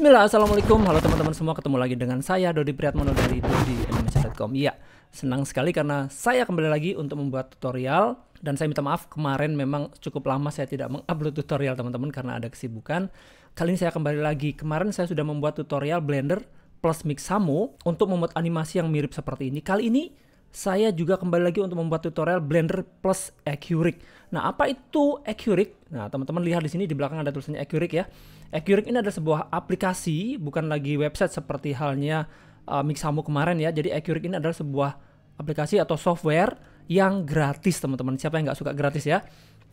Bismillah, assalamualaikum, halo teman-teman semua, ketemu lagi dengan saya Dodi Priatmono dari dodianimator.com. Iya, senang sekali karena saya kembali lagi untuk membuat tutorial. Dan saya minta maaf, kemarin memang cukup lama saya tidak mengupload tutorial teman-teman karena ada kesibukan. Kali ini saya kembali lagi. Kemarin saya sudah membuat tutorial Blender plus Mixamo untuk membuat animasi yang mirip seperti ini. Kali ini saya juga kembali lagi untuk membuat tutorial Blender plus Accuric. Nah, apa itu Accuric? Nah, teman-teman lihat di sini di belakang ada tulisannya Accuric ya. Accuric ini adalah sebuah aplikasi, bukan lagi website seperti halnya Mixamo kemarin ya. Jadi Accuric ini adalah sebuah aplikasi atau software yang gratis, teman-teman. Siapa yang nggak suka gratis ya?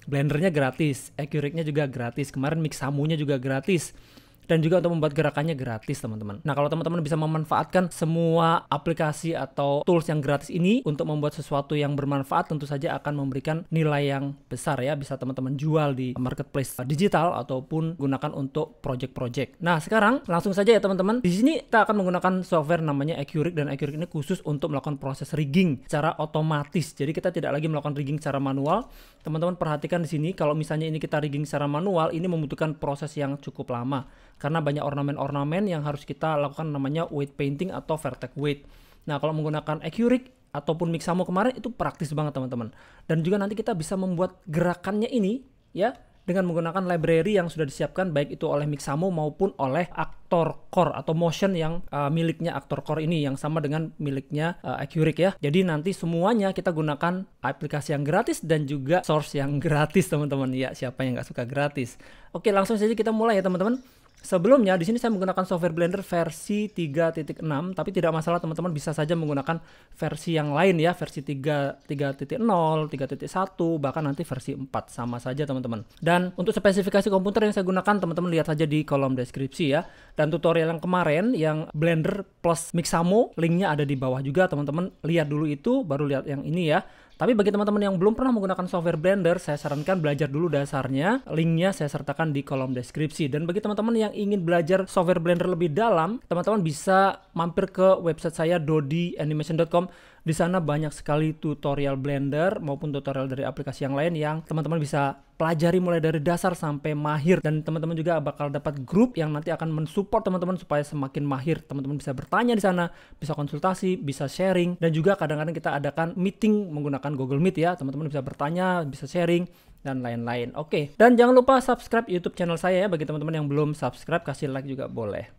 Blendernya gratis, Accuric-nya juga gratis. Kemarin Mixamo-nya juga gratis. Dan juga untuk membuat gerakannya gratis, teman-teman. Nah, kalau teman-teman bisa memanfaatkan semua aplikasi atau tools yang gratis ini untuk membuat sesuatu yang bermanfaat, tentu saja akan memberikan nilai yang besar ya. Bisa teman-teman jual di marketplace digital ataupun gunakan untuk project-project. Nah, sekarang langsung saja ya teman-teman. Di sini kita akan menggunakan software namanya Accuric, dan Accuric ini khusus untuk melakukan proses rigging secara otomatis. Jadi kita tidak lagi melakukan rigging secara manual. Teman-teman perhatikan di sini, kalau misalnya ini kita rigging secara manual, ini membutuhkan proses yang cukup lama. Karena banyak ornamen-ornamen yang harus kita lakukan, namanya weight painting atau vertex weight. Nah, kalau menggunakan Accuric ataupun Mixamo kemarin itu praktis banget teman-teman. Dan juga nanti kita bisa membuat gerakannya ini ya dengan menggunakan library yang sudah disiapkan baik itu oleh Mixamo maupun oleh Actor Core atau Motion yang miliknya Actor Core ini, yang sama dengan miliknya Accuric ya. Jadi nanti semuanya kita gunakan aplikasi yang gratis dan juga source yang gratis teman-teman. Ya, siapa yang nggak suka gratis? Oke, langsung saja kita mulai ya teman-teman. Sebelumnya di sini saya menggunakan software Blender versi 3.6, tapi tidak masalah teman-teman, bisa saja menggunakan versi yang lain ya, versi 3.0, 3.1, bahkan nanti versi 4 sama saja teman-teman. Dan untuk spesifikasi komputer yang saya gunakan, teman-teman lihat saja di kolom deskripsi ya. Dan tutorial yang kemarin yang Blender plus Mixamo, linknya ada di bawah juga teman-teman. Lihat dulu itu, baru lihat yang ini ya. Tapi bagi teman-teman yang belum pernah menggunakan software Blender, saya sarankan belajar dulu dasarnya. Linknya saya sertakan di kolom deskripsi. Dan bagi teman-teman yang ingin belajar software Blender lebih dalam, teman-teman bisa mampir ke website saya dodianimator.com. Di sana banyak sekali tutorial Blender maupun tutorial dari aplikasi yang lain yang teman-teman bisa pelajari mulai dari dasar sampai mahir. Dan teman-teman juga bakal dapat grup yang nanti akan mensupport teman-teman supaya semakin mahir. Teman-teman bisa bertanya di sana, bisa konsultasi, bisa sharing, dan juga kadang-kadang kita adakan meeting menggunakan Google Meet ya. Teman-teman bisa bertanya, bisa sharing, dan lain-lain. Oke, dan jangan lupa subscribe YouTube channel saya ya. Bagi teman-teman yang belum subscribe, kasih like juga boleh.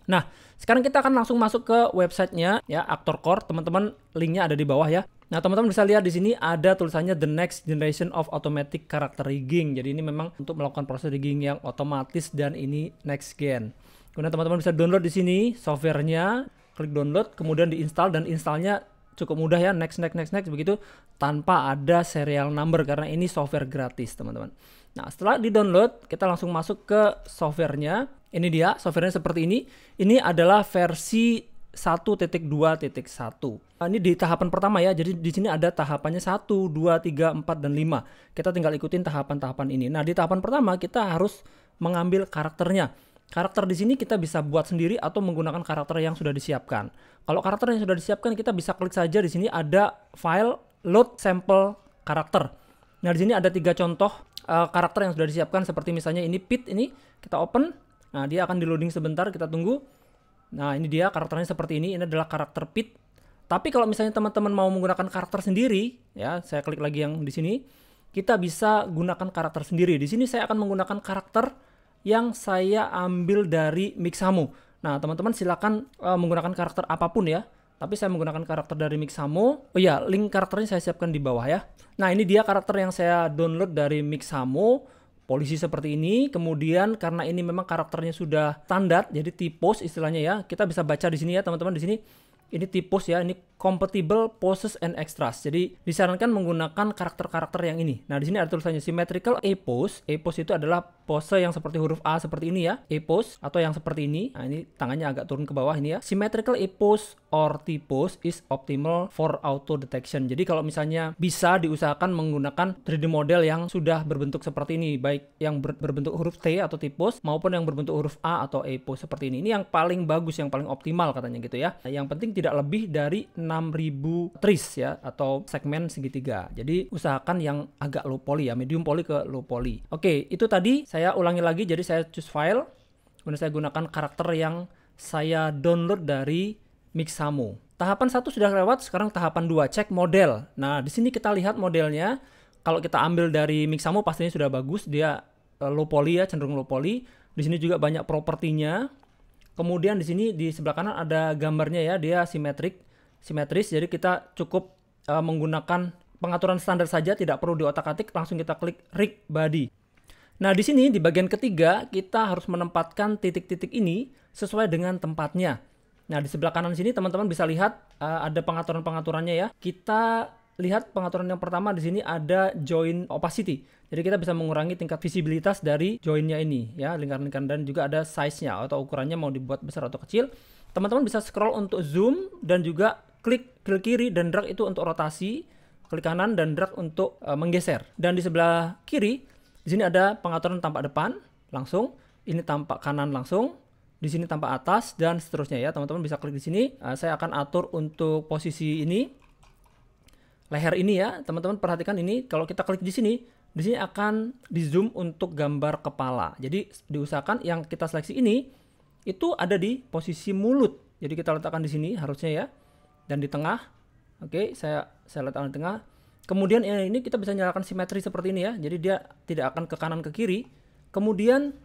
Nah, sekarang kita akan langsung masuk ke websitenya ya, Actor Core. Teman-teman, linknya ada di bawah ya. Nah, teman-teman bisa lihat di sini ada tulisannya The Next Generation of Automatic Character Rigging. Jadi ini memang untuk melakukan proses rigging yang otomatis dan ini next gen. Kemudian teman-teman bisa download di sini softwarenya, klik download, kemudian diinstal, dan installnya cukup mudah ya, next begitu tanpa ada serial number karena ini software gratis teman-teman. Nah, setelah di-download, kita langsung masuk ke softwarenya. Ini dia, softwarenya seperti ini. Ini adalah versi 1.2.1. Nah, ini di tahapan pertama ya. Jadi di sini ada tahapannya 1, 2, 3, 4, dan 5. Kita tinggal ikutin tahapan-tahapan ini. Nah, di tahapan pertama kita harus mengambil karakternya. Karakter di sini kita bisa buat sendiri atau menggunakan karakter yang sudah disiapkan. Kalau karakter yang sudah disiapkan, kita bisa klik saja di sini ada file load sample karakter. Nah, di sini ada 3 contoh karakter yang sudah disiapkan, seperti misalnya ini Pete, ini kita open. Nah, dia akan di loading sebentar, kita tunggu. Nah, ini dia karakternya seperti ini adalah karakter Pete. Tapi kalau misalnya teman-teman mau menggunakan karakter sendiri, ya, saya klik lagi yang di sini, kita bisa gunakan karakter sendiri. Di sini saya akan menggunakan karakter yang saya ambil dari Mixamo. Nah, teman-teman silakan menggunakan karakter apapun ya. Tapi saya menggunakan karakter dari Mixamo. Oh ya, link karakternya saya siapkan di bawah ya. Nah, ini dia karakter yang saya download dari Mixamo. Polisi seperti ini. Kemudian karena ini memang karakternya sudah standar, jadi typos istilahnya ya. Kita bisa baca di sini ya, teman-teman. Di sini ini typos ya, ini compatible poses and extras. Jadi disarankan menggunakan karakter-karakter yang ini. Nah, di sini ada tulisannya symmetrical A pose. A pose itu adalah pose yang seperti huruf A seperti ini ya, A pose, atau yang seperti ini. Nah, ini tangannya agak turun ke bawah ini ya. Symmetrical A pose or T pose is optimal for auto detection. Jadi kalau misalnya bisa diusahakan menggunakan 3D model yang sudah berbentuk seperti ini, baik yang berbentuk huruf T atau T pose maupun yang berbentuk huruf A atau A pose seperti ini. Ini yang paling bagus, yang paling optimal katanya gitu ya. Nah, yang penting tidak lebih dari 6.000 trees ya, atau segmen segitiga. Jadi usahakan yang agak low poly ya, medium poly ke low poly. Oke, itu tadi saya ulangi lagi. Jadi saya choose file, Kemudian saya gunakan karakter yang saya download dari Mixamo. Tahapan 1 sudah lewat, sekarang tahapan 2, cek model. Nah, di sini kita lihat modelnya. Kalau kita ambil dari Mixamo pastinya sudah bagus, dia low poly ya, cenderung low poly. Di sini juga banyak propertinya. Kemudian di sini di sebelah kanan ada gambarnya ya, dia simetris. Jadi kita cukup menggunakan pengaturan standar saja, tidak perlu diotak-atik, langsung kita klik rig body. Nah, di sini di bagian ketiga kita harus menempatkan titik-titik ini sesuai dengan tempatnya. Nah, di sebelah kanan sini teman-teman bisa lihat ada pengaturan-pengaturannya ya. Kita lihat pengaturan yang pertama di sini ada join opacity. Jadi kita bisa mengurangi tingkat visibilitas dari joinnya ini ya, lingkaran-lingkaran, dan juga ada size-nya atau ukurannya mau dibuat besar atau kecil. Teman-teman bisa scroll untuk zoom dan juga klik kiri dan drag itu untuk rotasi, klik kanan dan drag untuk menggeser. Dan di sebelah kiri di sini ada pengaturan tampak depan langsung, ini tampak kanan langsung, di sini tampak atas dan seterusnya ya. Teman-teman bisa klik di sini. Saya akan atur untuk posisi ini, leher ini ya. Teman-teman perhatikan ini, kalau kita klik di sini akan di zoom untuk gambar kepala. Jadi diusahakan yang kita seleksi ini itu ada di posisi mulut. Jadi kita letakkan di sini harusnya ya, dan di tengah. Oke, saya letakkan di tengah. Kemudian ini kita bisa nyalakan simetri seperti ini ya. Jadi dia tidak akan ke kanan ke kiri. Kemudian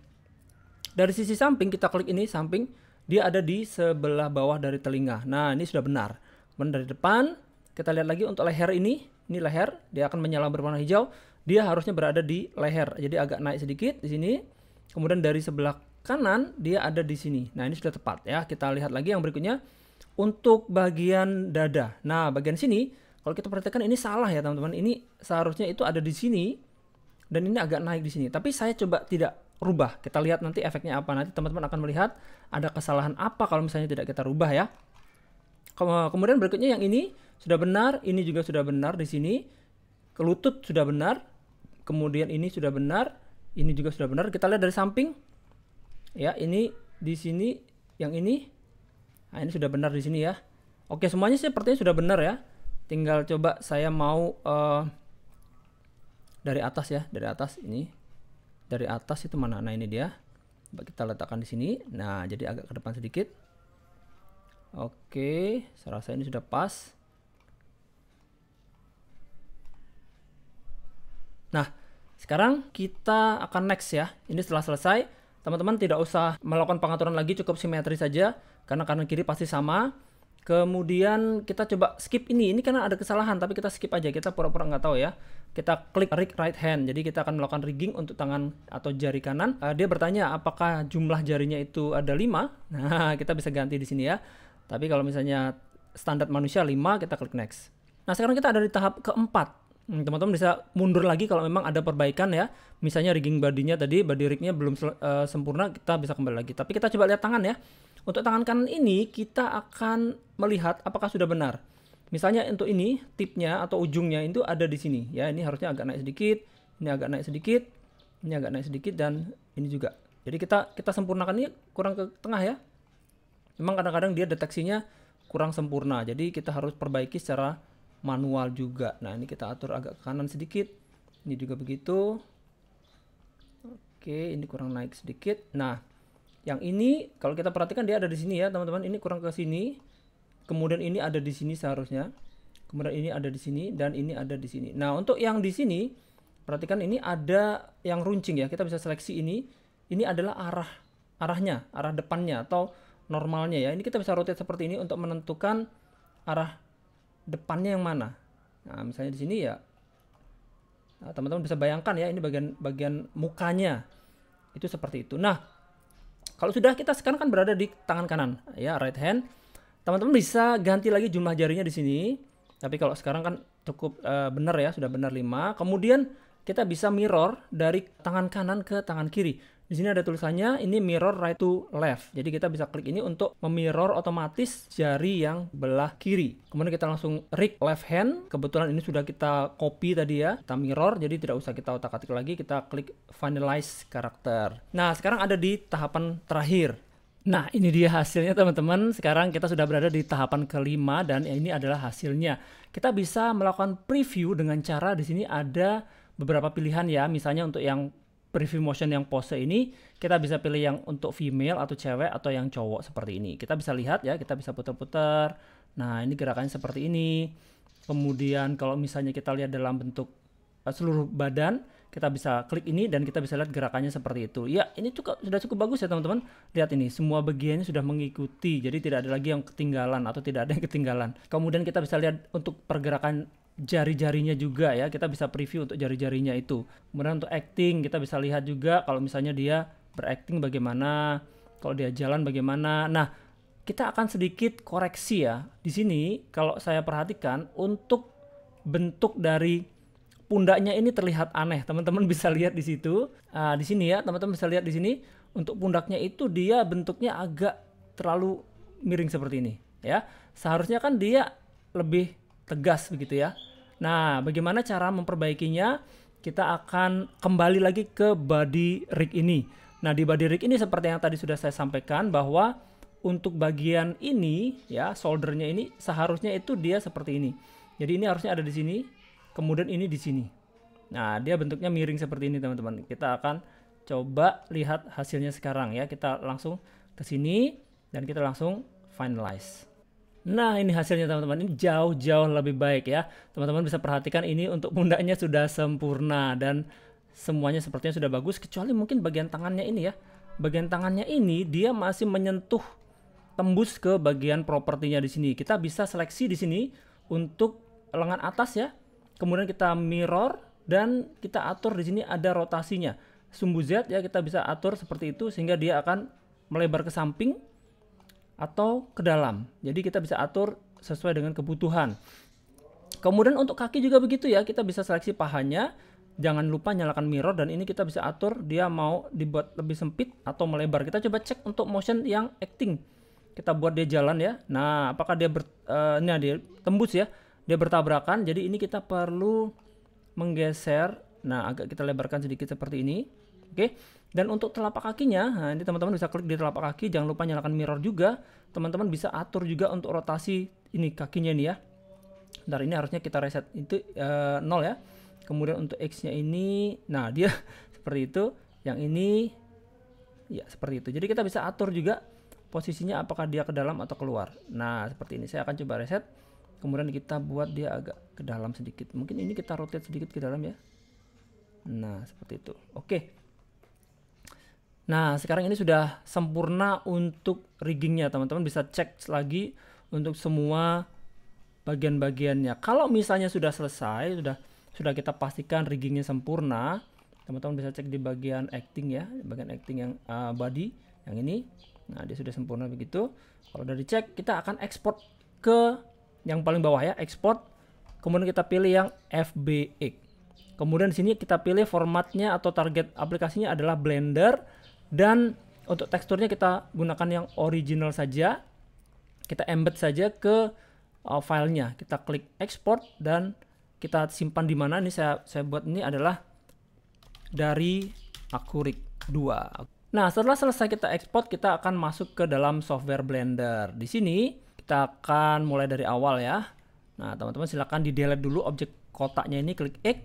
dari sisi samping kita klik ini samping, dia ada di sebelah bawah dari telinga. Nah, ini sudah benar. Kemudian dari depan kita lihat lagi untuk leher ini leher, dia akan menyala berwarna hijau. Dia harusnya berada di leher. Jadi agak naik sedikit di sini. Kemudian dari sebelah kanan dia ada di sini. Nah, ini sudah tepat ya. Kita lihat lagi yang berikutnya untuk bagian dada. Nah, bagian sini kalau kita perhatikan ini salah ya, teman-teman. Ini seharusnya itu ada di sini dan ini agak naik di sini. Tapi saya coba tidak rubah. Kita lihat nanti efeknya apa. Nanti teman-teman akan melihat ada kesalahan apa kalau misalnya tidak kita rubah ya. Kemudian berikutnya yang ini sudah benar, ini juga sudah benar di sini. Lutut sudah benar. Kemudian ini sudah benar, ini juga sudah benar. Kita lihat dari samping. Ya, ini di sini, yang ini. Nah, ini sudah benar di sini ya. Oke, semuanya sepertinya sudah benar ya. Tinggal coba saya mau dari atas ya, dari atas ini. Dari atas itu mana? Nah, ini dia. Coba kita letakkan di sini. Nah, jadi agak ke depan sedikit. Oke, saya rasa ini sudah pas. Nah, sekarang kita akan next ya. Ini setelah selesai, teman-teman tidak usah melakukan pengaturan lagi, cukup simetri saja. Karena kanan kiri pasti sama. Kemudian kita coba skip ini karena ada kesalahan, tapi kita skip aja, kita pura-pura nggak tahu ya. Kita klik rig right hand, jadi kita akan melakukan rigging untuk tangan atau jari kanan. Dia bertanya apakah jumlah jarinya itu ada 5. Nah, kita bisa ganti di sini ya. Tapi kalau misalnya standar manusia 5, kita klik next. Nah, sekarang kita ada di tahap keempat. Teman-teman bisa mundur lagi kalau memang ada perbaikan ya. Misalnya rigging bodinya tadi, body rignya belum sempurna, kita bisa kembali lagi. Tapi kita coba lihat tangan ya. Untuk tangan kanan ini kita akan melihat apakah sudah benar. Misalnya untuk ini tipnya atau ujungnya itu ada di sini ya. Ini harusnya agak naik sedikit, ini agak naik sedikit, ini agak naik sedikit, dan ini juga. Jadi kita sempurnakan ini kurang ke tengah ya. Memang kadang-kadang dia deteksinya kurang sempurna. Jadi kita harus perbaiki secara manual juga. Nah, ini kita atur agak ke kanan sedikit. Ini juga begitu. Oke, ini kurang naik sedikit. Nah, yang ini kalau kita perhatikan dia ada di sini ya, teman-teman. Ini kurang ke sini. Kemudian ini ada di sini seharusnya. Kemudian ini ada di sini dan ini ada di sini. Nah, untuk yang di sini perhatikan ini ada yang runcing ya. Kita bisa seleksi ini. Ini adalah arahnya, arah depannya atau normalnya ya. Ini kita bisa rotate seperti ini untuk menentukan arah depannya yang mana. Nah, misalnya di sini ya. Nah, teman-teman bisa bayangkan ya, ini bagian mukanya. Itu seperti itu. Nah, kalau sudah, kita sekarang kan berada di tangan kanan ya, right hand. Teman-teman bisa ganti lagi jumlah jarinya di sini. Tapi kalau sekarang kan cukup benar ya, sudah benar 5. Kemudian kita bisa mirror dari tangan kanan ke tangan kiri. Di sini ada tulisannya ini mirror right to left. Jadi kita bisa klik ini untuk memirror otomatis jari yang belah kiri. Kemudian kita langsung rig left hand. Kebetulan ini sudah kita copy tadi ya. Kita mirror, jadi tidak usah kita otak-atik lagi. Kita klik finalize karakter. Nah, sekarang ada di tahapan terakhir. Nah, ini dia hasilnya teman-teman. Sekarang kita sudah berada di tahapan kelima dan ini adalah hasilnya. Kita bisa melakukan preview dengan cara di sini ada beberapa pilihan ya. Misalnya untuk yang preview motion yang pose ini, kita bisa pilih yang untuk female atau cewek atau yang cowok seperti ini. Kita bisa lihat ya, kita bisa putar-putar. Nah, ini gerakannya seperti ini. Kemudian kalau misalnya kita lihat dalam bentuk seluruh badan, kita bisa klik ini dan kita bisa lihat gerakannya seperti itu. Ya, ini sudah cukup bagus ya teman-teman. Lihat ini, semua bagiannya sudah mengikuti. Jadi tidak ada lagi yang ketinggalan atau tidak ada yang ketinggalan. Kemudian kita bisa lihat untuk pergerakan jari-jarinya juga ya, kita bisa preview untuk jari-jarinya itu. Kemudian untuk acting kita bisa lihat juga kalau misalnya dia berakting bagaimana, kalau dia jalan bagaimana. Nah, kita akan sedikit koreksi ya. Di sini kalau saya perhatikan untuk bentuk dari pundaknya ini terlihat aneh. Teman-teman bisa lihat di situ. Di sini ya, teman-teman bisa lihat di sini untuk pundaknya itu dia bentuknya agak terlalu miring seperti ini ya. Seharusnya kan dia lebih tegas begitu ya. Nah, bagaimana cara memperbaikinya? Kita akan kembali lagi ke body rig ini. Nah, di body rig ini seperti yang tadi sudah saya sampaikan bahwa untuk bagian ini ya, shouldernya ini seharusnya itu dia seperti ini. Jadi ini harusnya ada di sini, kemudian ini di sini. Nah, dia bentuknya miring seperti ini teman-teman. Kita akan coba lihat hasilnya sekarang ya. Kita langsung ke sini dan kita langsung finalize. Nah, ini hasilnya teman-teman, ini jauh-jauh lebih baik ya. Teman-teman bisa perhatikan ini untuk pundaknya sudah sempurna dan semuanya sepertinya sudah bagus, kecuali mungkin bagian tangannya ini ya. Bagian tangannya ini dia masih menyentuh tembus ke bagian propertinya di sini. Kita bisa seleksi di sini untuk lengan atas ya. Kemudian kita mirror dan kita atur di sini ada rotasinya. Sumbu Z ya, kita bisa atur seperti itu sehingga dia akan melebar ke samping atau ke dalam. Jadi kita bisa atur sesuai dengan kebutuhan. Kemudian untuk kaki juga begitu ya, kita bisa seleksi pahanya. Jangan lupa nyalakan mirror dan ini kita bisa atur dia mau dibuat lebih sempit atau melebar. Kita coba cek untuk motion yang acting. Kita buat dia jalan ya. Nah, apakah dia dia tembus ya? Dia bertabrakan. Jadi ini kita perlu menggeser. Nah, agak kita lebarkan sedikit seperti ini. Oke. Dan untuk telapak kakinya, nah ini teman-teman bisa klik di telapak kaki, jangan lupa nyalakan mirror juga. Teman-teman bisa atur juga untuk rotasi ini kakinya nih ya. Bentar, ini harusnya kita reset itu 0 ya. Kemudian untuk X-nya ini, nah dia seperti itu. Yang ini ya seperti itu. Jadi kita bisa atur juga posisinya apakah dia ke dalam atau keluar. Nah, seperti ini. Saya akan coba reset. Kemudian kita buat dia agak ke dalam sedikit. Mungkin ini kita rotate sedikit ke dalam ya. Nah, seperti itu. Oke. Nah, sekarang ini sudah sempurna untuk riggingnya. Teman-teman bisa cek lagi untuk semua bagian-bagiannya. Kalau misalnya sudah selesai, sudah kita pastikan riggingnya sempurna, teman-teman bisa cek di bagian acting ya, bagian acting yang body yang ini. Nah, dia sudah sempurna begitu. Kalau udah dicek, kita akan ekspor ke yang paling bawah ya, ekspor. Kemudian kita pilih yang FBX. Kemudian di sini kita pilih formatnya atau target aplikasinya adalah Blender. Dan untuk teksturnya kita gunakan yang original saja. Kita embed saja ke filenya. Kita klik export dan kita simpan di mana. Ini saya buat ini adalah dari Acrylic 2. Nah, setelah selesai kita ekspor, kita akan masuk ke dalam software Blender. Di sini kita akan mulai dari awal ya. Nah, teman-teman silakan di delete dulu objek kotaknya ini, klik X,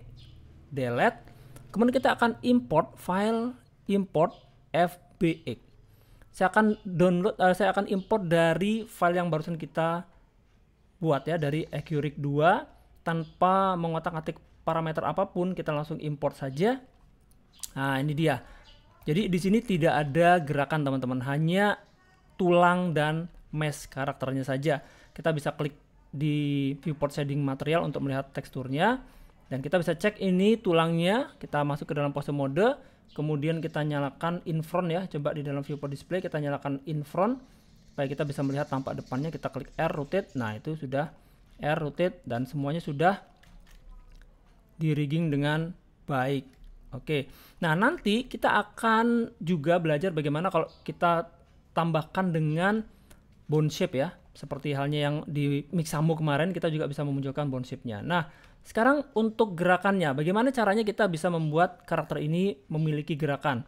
delete. Kemudian kita akan import file, import FBX. Saya akan import dari file yang barusan kita buat ya, dari Acrylic 2 tanpa mengotak-atik parameter apapun, kita langsung import saja. Nah, ini dia. Jadi di sini tidak ada gerakan teman-teman, hanya tulang dan mesh karakternya saja. Kita bisa klik di viewport shading material untuk melihat teksturnya dan kita bisa cek ini tulangnya. Kita masuk ke dalam pose mode. Kemudian kita nyalakan in front ya, coba di dalam viewport display kita nyalakan in front supaya kita bisa melihat tampak depannya. Kita klik R rotate, nah itu sudah R rotate dan semuanya sudah di rigging dengan baik. Oke, nah nanti kita akan juga belajar bagaimana kalau kita tambahkan dengan bone shape ya, seperti halnya yang di Mixamo kemarin kita juga bisa memunculkan bone shape-nya. Nah, sekarang untuk gerakannya, bagaimana caranya kita bisa membuat karakter ini memiliki gerakan?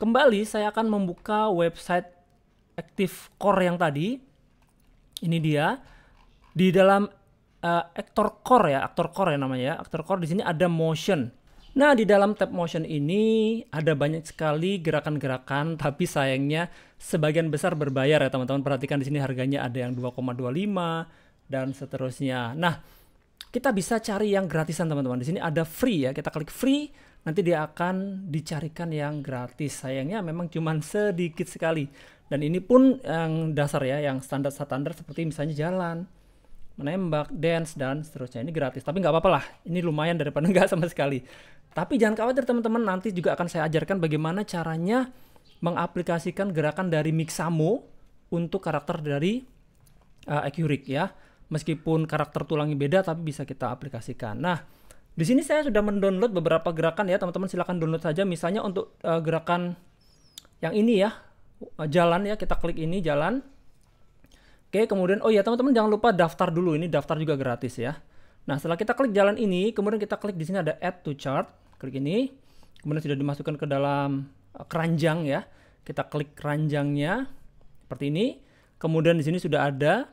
Kembali saya akan membuka website Active Core yang tadi. Ini dia. Di dalam Actor Core ya namanya ya. Actor Core di sini ada motion. Nah, di dalam tab motion ini ada banyak sekali gerakan-gerakan, tapi sayangnya sebagian besar berbayar ya teman-teman. Perhatikan di sini harganya ada yang 2,25 dan seterusnya. Nah, kita bisa cari yang gratisan teman-teman. Di sini ada free ya. Kita klik free, nanti dia akan dicarikan yang gratis. Sayangnya memang cuma sedikit sekali. Dan ini pun yang dasar ya, yang standar-standar seperti misalnya jalan, menembak, dance, dan seterusnya. Ini gratis, tapi nggak apa-apa lah. Ini lumayan daripada nggak sama sekali. Tapi jangan khawatir teman-teman, nanti juga akan saya ajarkan bagaimana caranya mengaplikasikan gerakan dari Mixamo untuk karakter dari Accuric ya. Meskipun karakter tulangnya beda, tapi bisa kita aplikasikan. Nah, di sini saya sudah mendownload beberapa gerakan ya, teman-teman silahkan download saja. Misalnya untuk gerakan yang ini ya, jalan ya, kita klik ini jalan. Oke, kemudian oh ya teman-teman jangan lupa daftar dulu, ini daftar juga gratis ya. Nah, setelah kita klik jalan ini, kemudian kita klik di sini ada add to chart, klik ini. Kemudian sudah dimasukkan ke dalam keranjang ya. Kita klik keranjangnya seperti ini. Kemudian di sini sudah ada,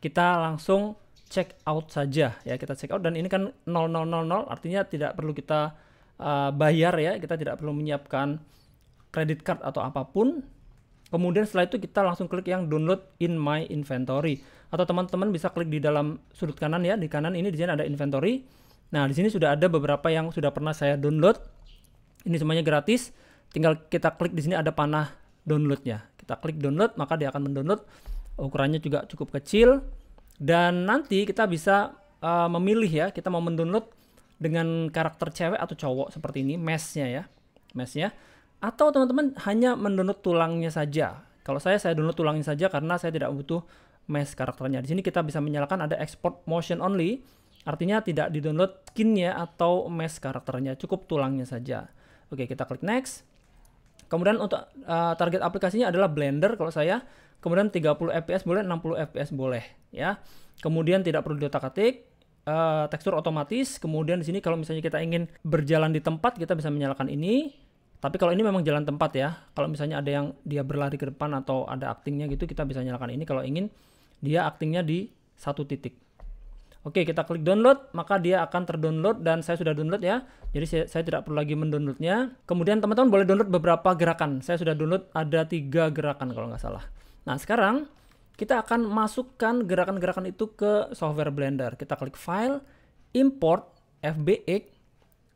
kita langsung check out saja ya. Kita check out dan ini kan 0000, artinya tidak perlu kita bayar ya. Kita tidak perlu menyiapkan credit card atau apapun. Kemudian setelah itu kita langsung klik yang download in my inventory. Atau teman-teman bisa klik di dalam sudut kanan ya, di kanan ini di sini ada inventory. Nah, di sini sudah ada beberapa yang sudah pernah saya download. Ini semuanya gratis. Tinggal kita klik di sini ada panah downloadnya. Kita klik download, maka dia akan mendownload. Ukurannya juga cukup kecil. Dan nanti kita bisa memilih ya, kita mau mendownload dengan karakter cewek atau cowok seperti ini, mesh-nya ya. Mesh-nya. Atau teman-teman hanya mendownload tulangnya saja. Kalau saya download tulangnya saja karena saya tidak butuh mesh karakternya. Di sini kita bisa menyalakan ada export motion only, artinya tidak di-download skinnya atau mesh karakternya, cukup tulangnya saja. Oke, kita klik next. Kemudian untuk target aplikasinya adalah Blender kalau saya. Kemudian 30 fps boleh, 60 fps boleh ya. Kemudian tidak perlu diotak-atik, tekstur otomatis. Kemudian di sini kalau misalnya kita ingin berjalan di tempat, kita bisa menyalakan ini. Tapi kalau ini memang jalan tempat ya. Kalau misalnya ada yang dia berlari ke depan atau ada aktingnya gitu, kita bisa nyalakan ini. Kalau ingin dia aktingnya di satu titik. Oke, kita klik download, maka dia akan terdownload dan saya sudah download ya. Jadi saya tidak perlu lagi mendownloadnya. Kemudian teman-teman boleh download beberapa gerakan. Saya sudah download ada 3 gerakan kalau nggak salah. Nah, sekarang kita akan masukkan gerakan-gerakan itu ke software Blender. Kita klik file, import, FBX.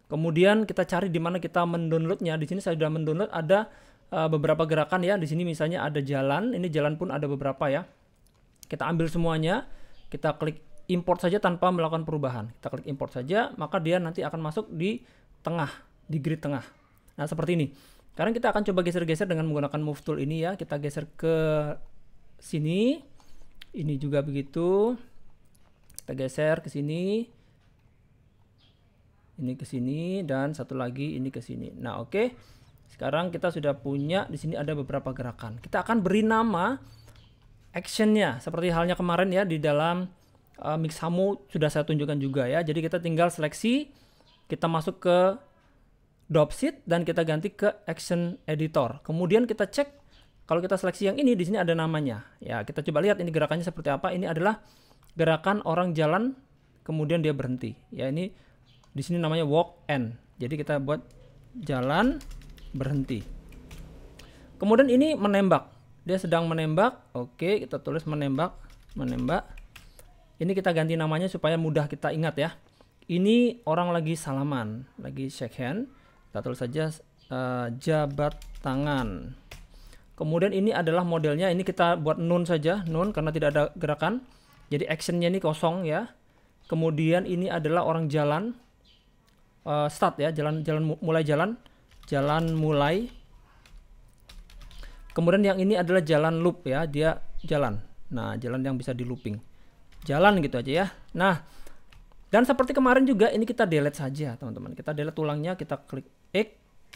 Kemudian kita cari di mana kita mendownloadnya. Di sini saya sudah mendownload ada beberapa gerakan ya. Di sini misalnya ada jalan. Ini jalan pun ada beberapa ya. Kita ambil semuanya, kita klik import saja tanpa melakukan perubahan. Kita klik import saja, maka dia nanti akan masuk di tengah, di grid tengah. Nah, seperti ini. Sekarang kita akan coba geser-geser dengan menggunakan move tool ini ya. Kita geser ke sini. Ini juga begitu. Kita geser ke sini. Ini ke sini dan satu lagi ini ke sini. Nah, oke. Sekarang kita sudah punya di sini ada beberapa gerakan. Kita akan beri nama actionnya seperti halnya kemarin ya di dalam Mixamo sudah saya tunjukkan juga ya. Jadi kita tinggal seleksi, kita masuk ke Dropsit dan kita ganti ke Action Editor. Kemudian kita cek kalau kita seleksi yang ini di sini ada namanya. Ya, kita coba lihat ini gerakannya seperti apa. Ini adalah gerakan orang jalan kemudian dia berhenti. Ya, ini di sini namanya walk and. Jadi kita buat jalan berhenti. Kemudian ini menembak. Dia sedang menembak. Oke, kita tulis menembak. Ini kita ganti namanya supaya mudah kita ingat ya. Ini orang lagi salaman, lagi shake hand. Kita tulis saja jabat tangan. Kemudian ini adalah modelnya. Ini kita buat none saja, none karena tidak ada gerakan. Jadi actionnya ini kosong ya. Kemudian ini adalah orang jalan, start ya, jalan mulai. Kemudian yang ini adalah jalan loop ya, dia jalan. Nah, jalan yang bisa di looping. Jalan gitu aja ya. Nah, dan seperti kemarin juga ini kita delete saja, teman-teman. Kita delete tulangnya, kita klik X,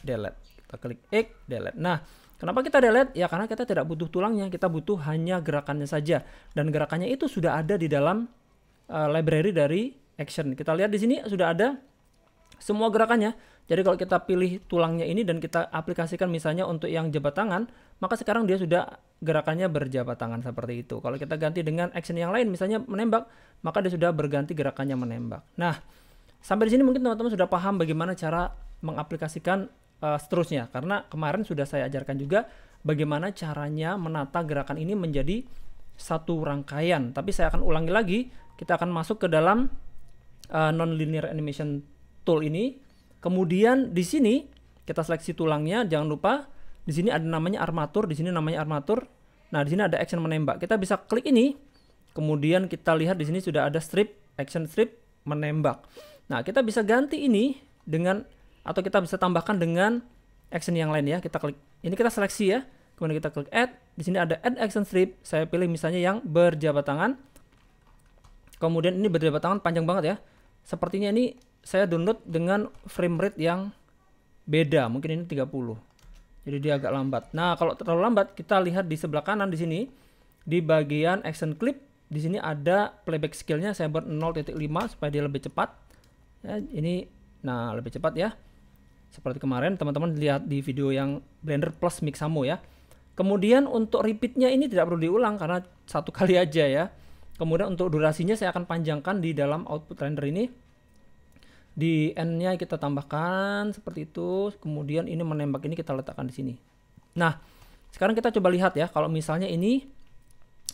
delete. Kita klik X, delete. Nah, kenapa kita delete? Ya karena kita tidak butuh tulangnya, kita butuh hanya gerakannya saja. Dan gerakannya itu sudah ada di dalam library dari Action. Kita lihat di sini sudah ada semua gerakannya. Jadi kalau kita pilih tulangnya ini dan kita aplikasikan misalnya untuk yang jabat tangan, maka sekarang dia sudah gerakannya berjabat tangan seperti itu. Kalau kita ganti dengan action yang lain misalnya menembak, maka dia sudah berganti gerakannya menembak. Nah, sampai di sini mungkin teman-teman sudah paham bagaimana cara mengaplikasikan seterusnya, karena kemarin sudah saya ajarkan juga bagaimana caranya menata gerakan ini menjadi satu rangkaian. Tapi saya akan ulangi lagi, kita akan masuk ke dalam non-linear animation tool ini. Kemudian di sini kita seleksi tulangnya, jangan lupa di sini ada namanya armatur, di sini namanya armatur. Nah, di sini ada action menembak. Kita bisa klik ini. Kemudian kita lihat di sini sudah ada strip, action strip menembak. Nah, kita bisa ganti ini dengan, atau kita bisa tambahkan dengan action yang lain ya. Kita klik ini, kita seleksi ya. Kemudian kita klik add. Di sini ada add action strip. Saya pilih misalnya yang berjabat tangan. Kemudian ini berjabat tangan panjang banget ya. Sepertinya ini saya download dengan frame rate yang beda, mungkin ini 30. Jadi dia agak lambat. Nah, kalau terlalu lambat, kita lihat di sebelah kanan di sini di bagian action clip, di sini ada playback skillnya, saya buat 0.5 supaya dia lebih cepat. Ya, ini nah lebih cepat ya. Seperti kemarin teman-teman lihat di video yang Blender plus Mixamo ya. Kemudian untuk repeatnya ini tidak perlu diulang karena satu kali aja ya. Kemudian untuk durasinya saya akan panjangkan di dalam output render ini. Di N-nya kita tambahkan seperti itu. Kemudian ini menembak ini kita letakkan di sini. Nah, sekarang kita coba lihat ya. Kalau misalnya ini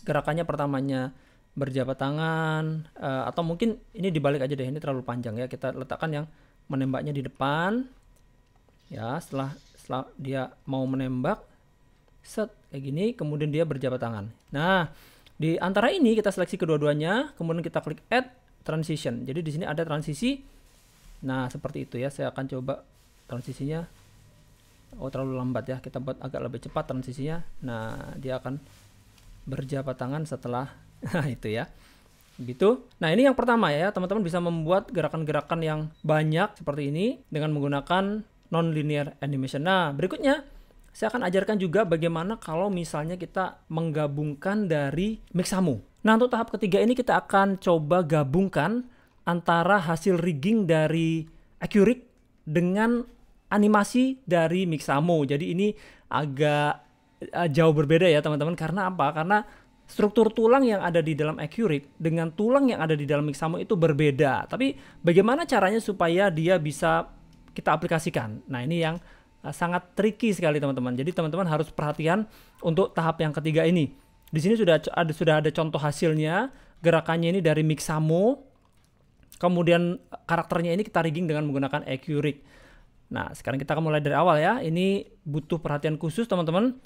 gerakannya pertamanya berjabat tangan, atau mungkin ini dibalik aja deh. Ini terlalu panjang ya. Kita letakkan yang menembaknya di depan. Ya, setelah dia mau menembak, set kayak gini. Kemudian dia berjabat tangan. Nah, di antara ini kita seleksi kedua-duanya. Kemudian kita klik Add Transition. Jadi di sini ada transisi. Nah, seperti itu ya. Saya akan coba transisinya. Oh, terlalu lambat ya. Kita buat agak lebih cepat transisinya. Nah, dia akan berjabat tangan setelah itu ya. Begitu. Nah, ini yang pertama ya. Teman-teman bisa membuat gerakan-gerakan yang banyak seperti ini dengan menggunakan non-linear animation. Nah, berikutnya saya akan ajarkan juga bagaimana kalau misalnya kita menggabungkan dari Mixamo. Nah, untuk tahap ketiga ini kita akan coba gabungkan antara hasil rigging dari Accuric dengan animasi dari Mixamo. Jadi ini agak jauh berbeda ya teman-teman. Karena apa? Karena struktur tulang yang ada di dalam Accuric dengan tulang yang ada di dalam Mixamo itu berbeda. Tapi bagaimana caranya supaya dia bisa kita aplikasikan? Nah, ini yang sangat tricky sekali teman-teman. Jadi teman-teman harus perhatian untuk tahap yang ketiga ini. Di sini sudah ada contoh hasilnya. Gerakannya ini dari Mixamo. Kemudian karakternya ini kita rigging dengan menggunakan Accuric. Nah, sekarang kita akan mulai dari awal ya. Ini butuh perhatian khusus teman-teman.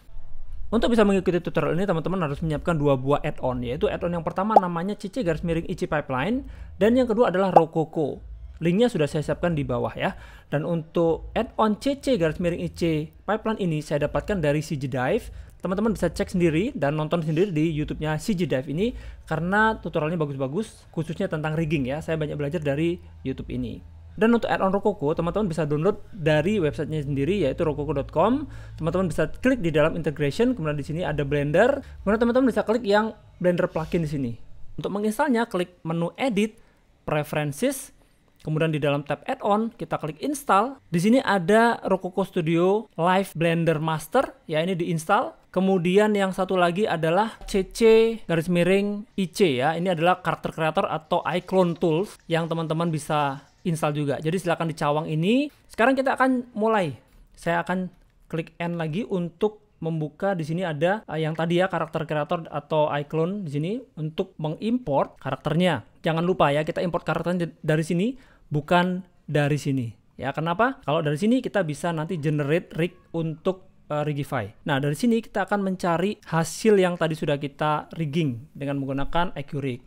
Untuk bisa mengikuti tutorial ini teman-teman harus menyiapkan dua buah add-on. Yaitu add-on yang pertama namanya CC_IC Pipeline. Dan yang kedua adalah Rococo. Linknya sudah saya siapkan di bawah ya. Dan untuk add-on CC_IC Pipeline ini saya dapatkan dari CG Dive. Teman-teman bisa cek sendiri dan nonton sendiri di YouTube-nya CG Dive ini karena tutorialnya bagus-bagus, khususnya tentang rigging ya. Saya banyak belajar dari YouTube ini. Dan untuk add-on Rococo, teman-teman bisa download dari websitenya sendiri yaitu rococo.com. Teman-teman bisa klik di dalam integration, kemudian di sini ada Blender. Kemudian teman-teman bisa klik yang Blender plugin di sini. Untuk menginstalnya, klik menu Edit, Preferences. Kemudian di dalam tab add-on kita klik install. Di sini ada Rococo Studio Live Blender Master, ya ini diinstal. Kemudian yang satu lagi adalah CC_IC ya. Ini adalah karakter creator atau iClone tools yang teman-teman bisa install juga. Jadi silakan dicawang ini. Sekarang kita akan mulai. Saya akan klik N lagi untuk membuka. Di sini ada yang tadi ya karakter creator atau iClone di sini untuk mengimport karakternya. Jangan lupa ya kita import karakternya dari sini bukan dari sini. Ya kenapa? Kalau dari sini kita bisa nanti generate rig untuk rigify. Nah dari sini kita akan mencari hasil yang tadi sudah kita rigging dengan menggunakan Accuric.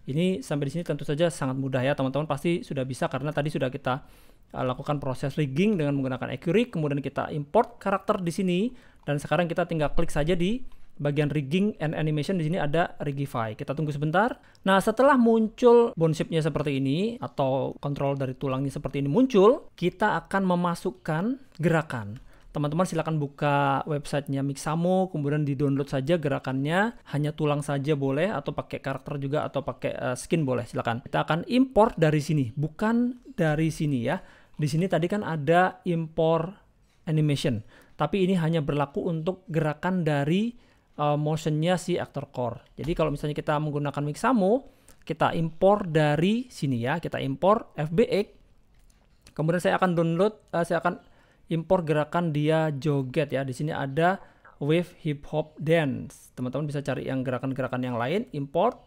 Ini sampai di sini tentu saja sangat mudah ya teman-teman pasti sudah bisa karena tadi sudah kita lakukan proses rigging dengan menggunakan Accuric. Kemudian kita import karakter di sini dan sekarang kita tinggal klik saja di bagian rigging and animation. Di sini ada rigify. Kita tunggu sebentar. Nah, setelah muncul bone shape-nya seperti ini atau kontrol dari tulangnya seperti ini muncul, kita akan memasukkan gerakan. Teman-teman silakan buka websitenya Mixamo, kemudian di-download saja gerakannya. Hanya tulang saja boleh atau pakai karakter juga atau pakai skin boleh, silakan. Kita akan import dari sini, bukan dari sini ya. Di sini tadi kan ada import animation, tapi ini hanya berlaku untuk gerakan dari motionnya si actor core. Jadi kalau misalnya kita menggunakan Mixamo, kita import dari sini ya, kita import FBX. Kemudian saya akan download, saya akan impor gerakan dia joget ya. Di sini ada wave hip hop dance. Teman-teman bisa cari yang gerakan-gerakan yang lain, import.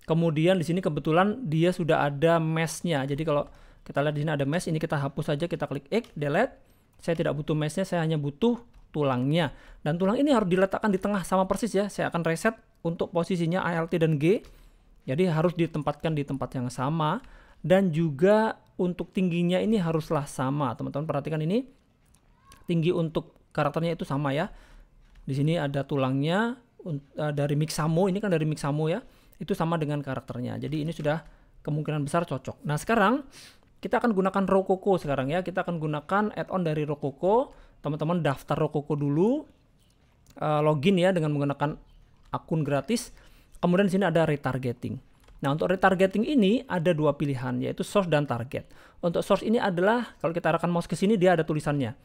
Kemudian di sini kebetulan dia sudah ada mesh-nya. Jadi kalau kita lihat di sini ada mesh, ini kita hapus saja, kita klik X, delete. Saya tidak butuh mesh-nya, saya hanya butuh tulangnya. Dan tulang ini harus diletakkan di tengah sama persis ya. Saya akan reset untuk posisinya ALT dan G. Jadi harus ditempatkan di tempat yang sama. Dan juga untuk tingginya ini haruslah sama. Teman-teman perhatikan ini. Tinggi untuk karakternya itu sama ya. Di sini ada tulangnya dari Mixamo, ini kan dari Mixamo ya. Itu sama dengan karakternya. Jadi ini sudah kemungkinan besar cocok. Nah, sekarang kita akan gunakan Rokoko sekarang ya. Kita akan gunakan add-on dari Rokoko. Teman-teman daftar Rokoko dulu. Login ya dengan menggunakan akun gratis. Kemudian di sini ada retargeting. Nah, untuk retargeting ini ada dua pilihan, yaitu source dan target. Untuk source ini adalah, kalau kita arahkan mouse ke sini, dia ada tulisannya.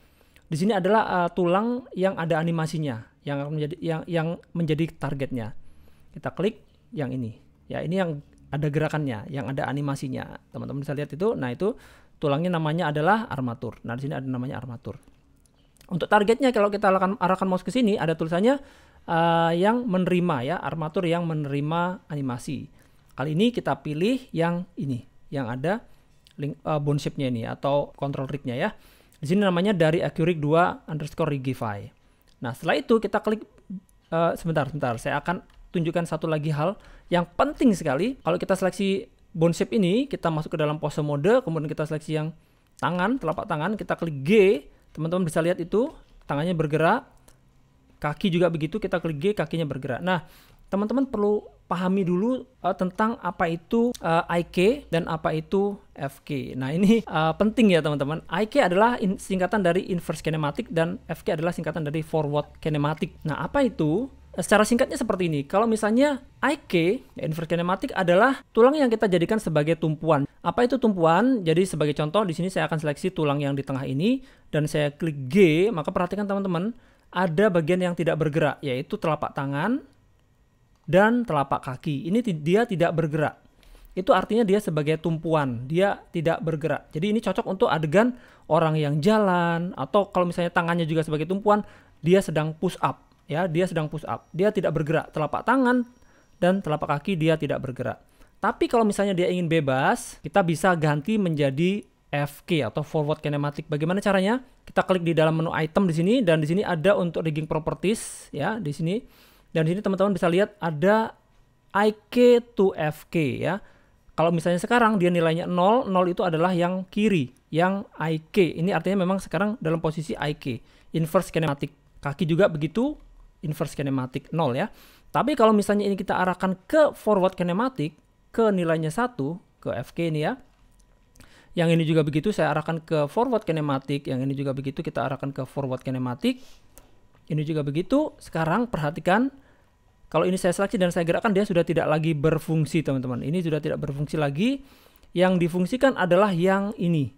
Di sini adalah tulang yang ada animasinya, yang menjadi targetnya. Kita klik yang ini. Ya, ini yang ada gerakannya, yang ada animasinya. Teman-teman bisa lihat itu. Nah, itu tulangnya namanya adalah armatur. Nah, di sini ada namanya armatur. Untuk targetnya, kalau kita arahkan mouse ke sini, ada tulisannya yang menerima ya, armatur yang menerima animasi. Kali ini kita pilih yang ini, yang ada link bone shape-nya ini atau control rig-nya ya. Di sini namanya dari Accurig 2_Rigify. Nah, setelah itu kita klik sebentar. Saya akan tunjukkan satu lagi hal yang penting sekali. Kalau kita seleksi bone shape ini, kita masuk ke dalam pose mode, kemudian kita seleksi yang tangan, telapak tangan, kita klik G. Teman-teman bisa lihat itu, tangannya bergerak. Kaki juga begitu, kita klik G, kakinya bergerak. Nah, teman-teman perlu pahami dulu tentang apa itu IK dan apa itu FK. Nah, ini penting ya teman-teman. IK adalah singkatan dari inverse kinematic dan FK adalah singkatan dari forward kinematic. Nah, apa itu? Secara singkatnya seperti ini. Kalau misalnya IK, inverse kinematic adalah tulang yang kita jadikan sebagai tumpuan. Apa itu tumpuan? Jadi sebagai contoh di sini saya akan seleksi tulang yang di tengah ini dan saya klik G, maka perhatikan teman-teman, ada bagian yang tidak bergerak, yaitu telapak tangan dan telapak kaki. Ini dia tidak bergerak. Itu artinya dia sebagai tumpuan, dia tidak bergerak. Jadi ini cocok untuk adegan orang yang jalan, atau kalau misalnya tangannya juga sebagai tumpuan, dia sedang push up. Ya, dia sedang push up. Dia tidak bergerak. Telapak tangan dan telapak kaki dia tidak bergerak. Tapi kalau misalnya dia ingin bebas, kita bisa ganti menjadi FK atau forward kinematic. Bagaimana caranya? Kita klik di dalam menu item di sini, dan di sini ada untuk rigging properties ya, di sini. Dan di sini teman-teman bisa lihat ada IK to FK ya. Kalau misalnya sekarang dia nilainya 0, 0 itu adalah yang kiri, yang IK. Ini artinya memang sekarang dalam posisi IK, inverse kinematic. Kaki juga begitu, inverse kinematic 0 ya. Tapi kalau misalnya ini kita arahkan ke forward kinematic, ke nilainya 1, ke FK ini ya. Yang ini juga begitu, saya arahkan ke forward kinematic. Yang ini juga begitu, kita arahkan ke forward kinematic. Ini juga begitu. Sekarang perhatikan, kalau ini saya seleksi dan saya gerakkan, dia sudah tidak lagi berfungsi teman-teman. Ini sudah tidak berfungsi lagi. Yang difungsikan adalah yang ini.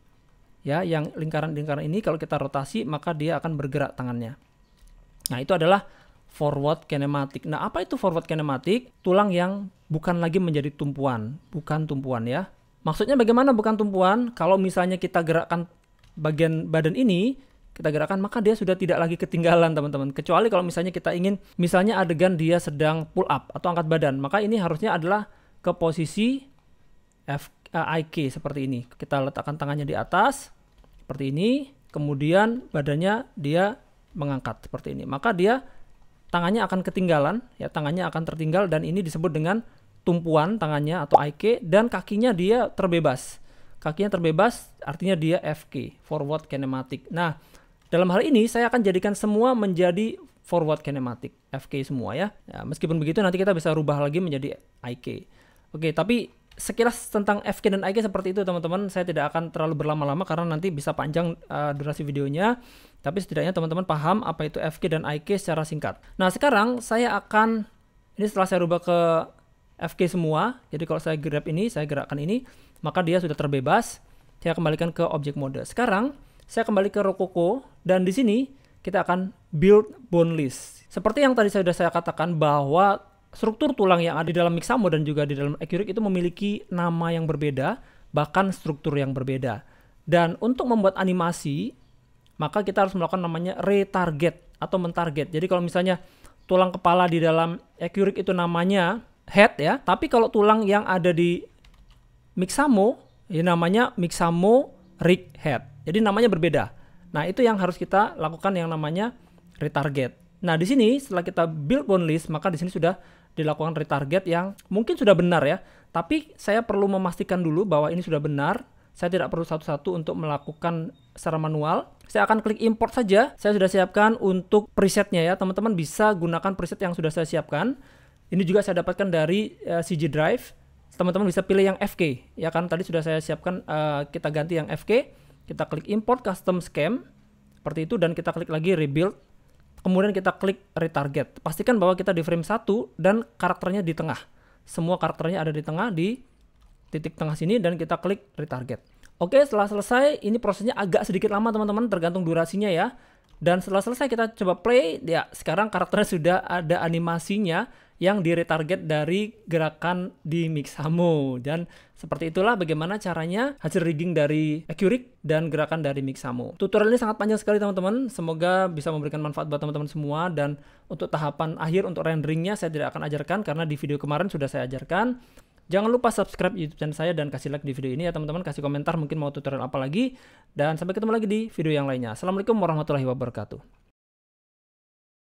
Ya, yang lingkaran-lingkaran ini kalau kita rotasi maka dia akan bergerak tangannya. Nah, itu adalah forward kinematic. Nah, apa itu forward kinematic? Tulang yang bukan lagi menjadi tumpuan, bukan tumpuan ya. Maksudnya bagaimana bukan tumpuan? Kalau misalnya kita gerakkan bagian badan ini, kita gerakan, maka dia sudah tidak lagi ketinggalan teman-teman. Kecuali kalau misalnya kita ingin, misalnya adegan dia sedang pull up atau angkat badan, maka ini harusnya adalah ke posisi IK seperti ini. Kita letakkan tangannya di atas seperti ini, kemudian badannya dia mengangkat seperti ini. Maka dia tangannya akan ketinggalan, ya, tangannya akan tertinggal, dan ini disebut dengan tumpuan tangannya atau IK, dan kakinya dia terbebas. Kakinya terbebas artinya dia FK, forward kinematic. Nah, dalam hal ini saya akan jadikan semua menjadi forward kinematic, FK semua ya. Meskipun begitu nanti kita bisa rubah lagi menjadi IK. Oke, tapi sekilas tentang FK dan IK seperti itu teman-teman. Saya tidak akan terlalu berlama-lama karena nanti bisa panjang durasi videonya. Tapi setidaknya teman-teman paham apa itu FK dan IK secara singkat. Nah, sekarang saya akan, ini setelah saya rubah ke FK semua, jadi kalau saya grab ini, saya gerakkan ini, maka dia sudah terbebas. Saya kembalikan ke objek mode. Sekarang saya kembali ke Rokoko, dan di sini kita akan build bone list. Seperti yang tadi sudah saya katakan bahwa struktur tulang yang ada di dalam Mixamo dan juga di dalam Accurig itu memiliki nama yang berbeda, bahkan struktur yang berbeda. Dan untuk membuat animasi, maka kita harus melakukan namanya retarget atau mentarget. Jadi kalau misalnya tulang kepala di dalam Accuric itu namanya head ya, tapi kalau tulang yang ada di Mixamo ini namanya Mixamo rig head. Jadi namanya berbeda. Nah, itu yang harus kita lakukan yang namanya retarget. Nah, di sini setelah kita build bone list, maka di sini sudah dilakukan retarget yang mungkin sudah benar ya. Tapi saya perlu memastikan dulu bahwa ini sudah benar. Saya tidak perlu satu-satu untuk melakukan secara manual. Saya akan klik import saja. Saya sudah siapkan untuk presetnya ya. Teman-teman bisa gunakan preset yang sudah saya siapkan. Ini juga saya dapatkan dari CG Drive. Teman-teman bisa pilih yang FK. Ya kan tadi sudah saya siapkan, kita ganti yang FK. Kita klik import custom scheme. Seperti itu, dan kita klik lagi rebuild. Kemudian kita klik retarget. Pastikan bahwa kita di frame 1 dan karakternya di tengah. Semua karakternya ada di tengah, di titik tengah sini, dan kita klik retarget. Oke, setelah selesai, ini prosesnya agak sedikit lama teman-teman, tergantung durasinya ya. Dan setelah selesai kita coba play, ya sekarang karakternya sudah ada animasinya yang di retarget dari gerakan di Mixamo. Dan seperti itulah bagaimana caranya hasil rigging dari Accuric dan gerakan dari Mixamo. Tutorial ini sangat panjang sekali teman-teman, semoga bisa memberikan manfaat buat teman-teman semua. Dan untuk tahapan akhir untuk renderingnya saya tidak akan ajarkan karena di video kemarin sudah saya ajarkan. Jangan lupa subscribe YouTube channel saya dan kasih like di video ini ya teman-teman, kasih komentar mungkin mau tutorial apa lagi, dan sampai ketemu lagi di video yang lainnya. Assalamualaikum warahmatullahi wabarakatuh.